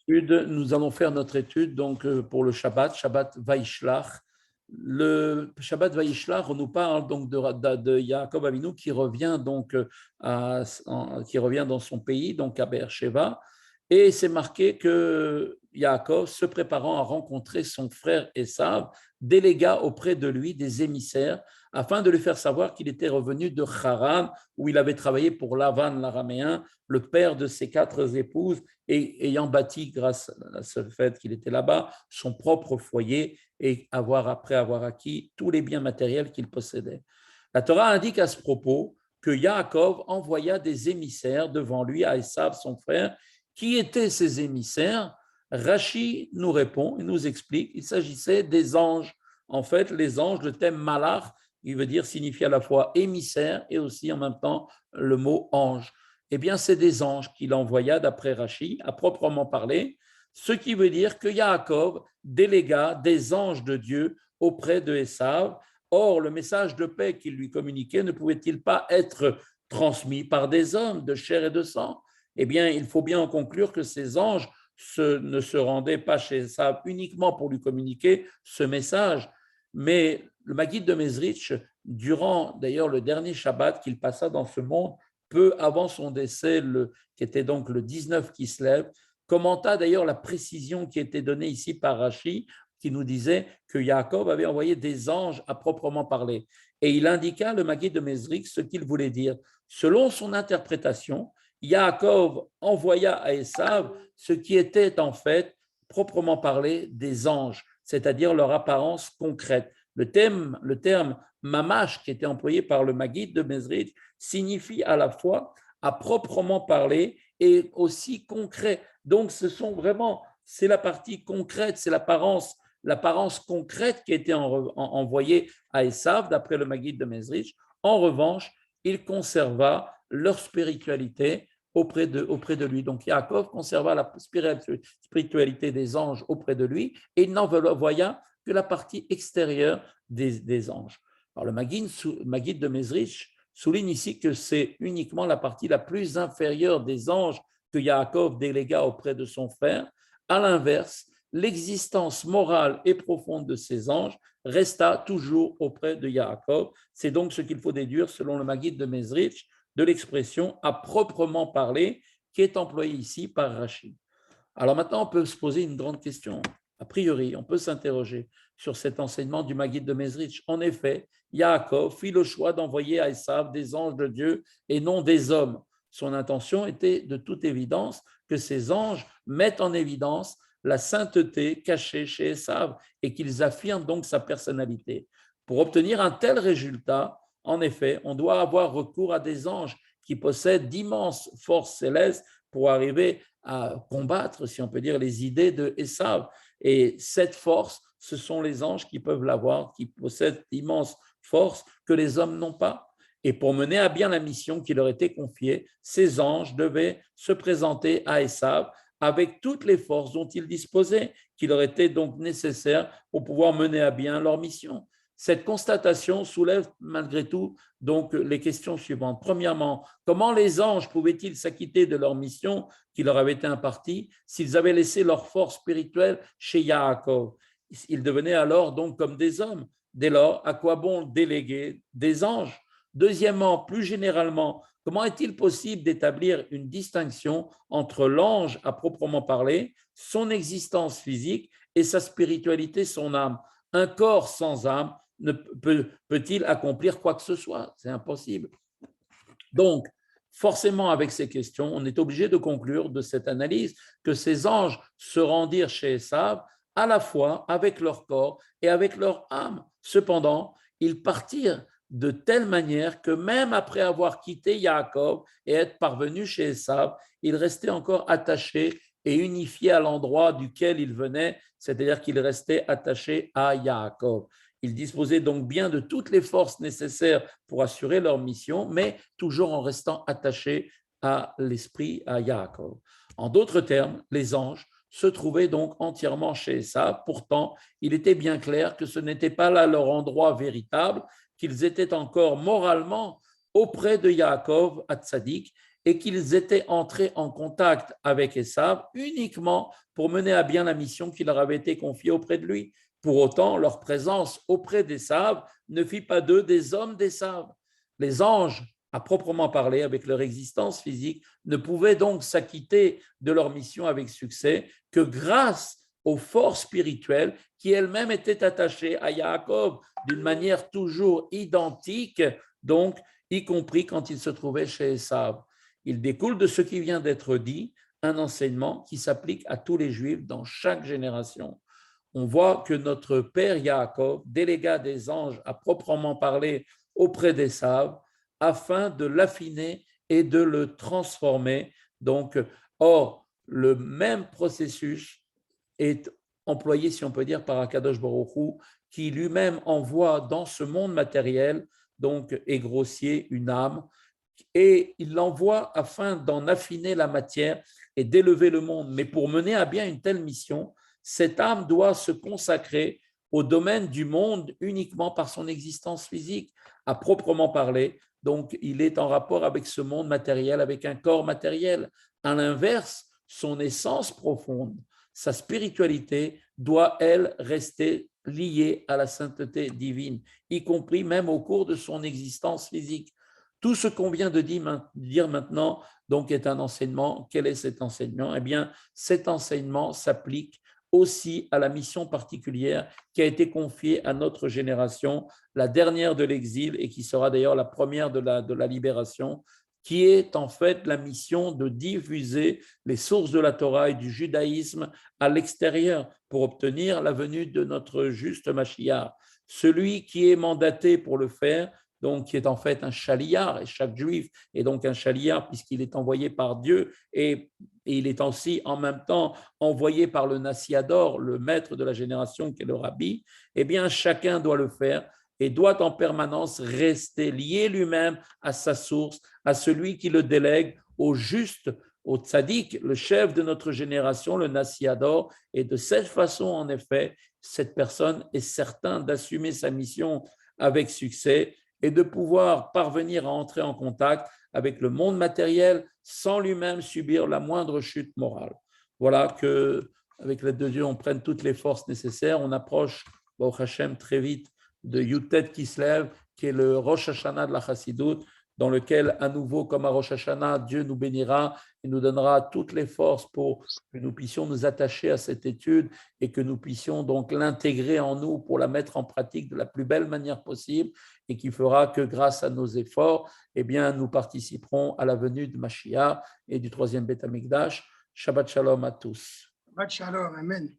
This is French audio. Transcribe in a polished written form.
Nous allons faire notre étude donc pour le Shabbat Vaishlach. Le Shabbat Vaishlach, on nous parle donc de Yaakov Avinu qui revient donc qui revient dans son pays, donc à Beersheba, et c'est marqué que Yaakov, se préparant à rencontrer son frère Esav, délégua auprès de lui des émissaires afin de lui faire savoir qu'il était revenu de Haran, où il avait travaillé pour Lavan l'araméen, le père de ses 4 épouses, et ayant bâti, grâce à ce fait qu'il était là-bas, son propre foyer et après avoir acquis tous les biens matériels qu'il possédait. La Torah indique à ce propos que Yaakov envoya des émissaires devant lui à Esav, son frère. Qui étaient ces émissaires? Rachi nous répond et nous explique qu'il s'agissait des anges. En fait, les anges, le thème malach, il veut dire, signifie à la fois émissaire et aussi en même temps le mot ange. Eh bien, c'est des anges qu'il envoya, d'après Rachi, à proprement parler, ce qui veut dire que Yaakov délégua des anges de Dieu auprès de Esav. Or, le message de paix qu'il lui communiquait ne pouvait-il pas être transmis par des hommes de chair et de sang? Eh bien, il faut bien en conclure que ces anges ne se rendaient pas chez Esav uniquement pour lui communiquer ce message, mais le Maguide de Mezrich, durant d'ailleurs le dernier Shabbat qu'il passa dans ce monde, peu avant son décès, qui était donc le 19 qui se lève, commenta d'ailleurs la précision qui était donnée ici par Rachi, qui nous disait que Yaakov avait envoyé des anges à proprement parler. Et il indiqua, le Maguide de Mezrich, ce qu'il voulait dire. Selon son interprétation, Yaakov envoya à Esav ce qui était en fait, proprement parler, des anges, c'est-à-dire leur apparence concrète. Le terme mamash, qui était employé par le Maguide de Mezrich, signifie à la fois à proprement parler et aussi concret. Donc, c'est la partie concrète, c'est l'apparence concrète qui a été envoyée à Esav, d'après le Maguide de Mezrich. En revanche, il conserva leur spiritualité auprès de lui. Donc, Yaakov conserva la spiritualité des anges auprès de lui et il n'envoya que la partie extérieure des anges. Alors, le Maguide de Mezrich souligne ici que c'est uniquement la partie la plus inférieure des anges que Yaakov délégua auprès de son frère. À l'inverse, l'existence morale et profonde de ces anges resta toujours auprès de Yaakov. C'est donc ce qu'il faut déduire, selon le Maguide de Mezrich, de l'expression à proprement parler qui est employée ici par Rachi. Alors maintenant, on peut se poser une grande question. A priori, on peut s'interroger sur cet enseignement du Maguide de Mezrich. En effet, Yaakov fit le choix d'envoyer à Esav des anges de Dieu et non des hommes. Son intention était de toute évidence que ces anges mettent en évidence la sainteté cachée chez Esav et qu'ils affirment donc sa personnalité. Pour obtenir un tel résultat, en effet, on doit avoir recours à des anges qui possèdent d'immenses forces célestes pour arriver à combattre, si on peut dire, les idées de Esav. Et cette force, ce sont les anges qui peuvent l'avoir, qui possèdent d'immenses forces que les hommes n'ont pas. Et pour mener à bien la mission qui leur était confiée, ces anges devaient se présenter à Esav avec toutes les forces dont ils disposaient, qui leur étaient donc nécessaires pour pouvoir mener à bien leur mission. Cette constatation soulève malgré tout donc les questions suivantes. Premièrement, comment les anges pouvaient-ils s'acquitter de leur mission qui leur avait été impartie s'ils avaient laissé leur force spirituelle chez Yaakov? Ils devenaient alors donc comme des hommes. Dès lors, à quoi bon déléguer des anges? Deuxièmement, plus généralement, comment est-il possible d'établir une distinction entre l'ange à proprement parler, son existence physique et sa spiritualité, son âme? Un corps sans âme peut-il accomplir quoi que ce soit? C'est impossible. Donc, forcément, avec ces questions, on est obligé de conclure de cette analyse que ces anges se rendirent chez Esav à la fois avec leur corps et avec leur âme. Cependant, ils partirent de telle manière que même après avoir quitté Yaakov et être parvenus chez Esav, ils restaient encore attachés et unifiés à l'endroit duquel ils venaient, c'est-à-dire qu'ils restaient attachés à Yaakov. Ils disposaient donc bien de toutes les forces nécessaires pour assurer leur mission, mais toujours en restant attachés à l'esprit, à Yaakov. En d'autres termes, les anges se trouvaient donc entièrement chez Esav. Pourtant, il était bien clair que ce n'était pas là leur endroit véritable, qu'ils étaient encore moralement auprès de Yaakov à Tzadik, et qu'ils étaient entrés en contact avec Esav uniquement pour mener à bien la mission qui leur avait été confiée auprès de lui. Pour autant, leur présence auprès d'Esav ne fit pas d'eux des hommes d'Esav. Les anges, à proprement parler, avec leur existence physique, ne pouvaient donc s'acquitter de leur mission avec succès que grâce aux forces spirituelles qui elles-mêmes étaient attachées à Yaakov d'une manière toujours identique, donc y compris quand il se trouvait chez Esav. Il découle de ce qui vient d'être dit un enseignement qui s'applique à tous les Juifs dans chaque génération. On voit que notre père Yaakov délégua des anges à proprement parler auprès d'Esav afin de l'affiner et de le transformer. Donc, or, le même processus est employé, si on peut dire, par Akadosh Baruch Hu, qui lui-même envoie dans ce monde matériel, donc, et grossier, une âme, et il l'envoie afin d'en affiner la matière et d'élever le monde. Mais pour mener à bien une telle mission, cette âme doit se consacrer au domaine du monde uniquement par son existence physique, à proprement parler. Donc, il est en rapport avec ce monde matériel, avec un corps matériel. À l'inverse, son essence profonde, sa spiritualité doit, elle, rester liée à la sainteté divine, y compris même au cours de son existence physique. Tout ce qu'on vient de dire maintenant donc est un enseignement. Quel est cet enseignement? Eh bien, cet enseignement s'applique aussi à la mission particulière qui a été confiée à notre génération, la dernière de l'exil et qui sera d'ailleurs la première de la libération, qui est en fait la mission de diffuser les sources de la Torah et du judaïsme à l'extérieur pour obtenir la venue de notre juste Mashiach. Celui qui est mandaté pour le faire, donc qui est en fait un chaliar, et chaque juif est donc un chaliar puisqu'il est envoyé par Dieu et il est aussi en même temps envoyé par le Nassiador, le maître de la génération qui est le rabbi. Eh bien, chacun doit le faire et doit en permanence rester lié lui-même à sa source, à celui qui le délègue, au juste, au tzaddik, le chef de notre génération, le Nassiador. Et de cette façon, en effet, cette personne est certaine d'assumer sa mission avec succès et de pouvoir parvenir à entrer en contact avec le monde matériel sans lui-même subir la moindre chute morale. Voilà que, avec l'aide de Dieu, on prenne toutes les forces nécessaires. On approche, au Hachem, très vite de Yutet Kislev, qui est le Rosh Hashanah de la Chassidoute, dans lequel, à nouveau, comme à Rosh Hashanah, Dieu nous bénira et nous donnera toutes les forces pour que nous puissions nous attacher à cette étude et que nous puissions donc l'intégrer en nous pour la mettre en pratique de la plus belle manière possible et qui fera que grâce à nos efforts, eh bien, nous participerons à la venue de Mashiach et du troisième Beth Amikdash. Shabbat Shalom à tous. Shabbat Shalom, Amen.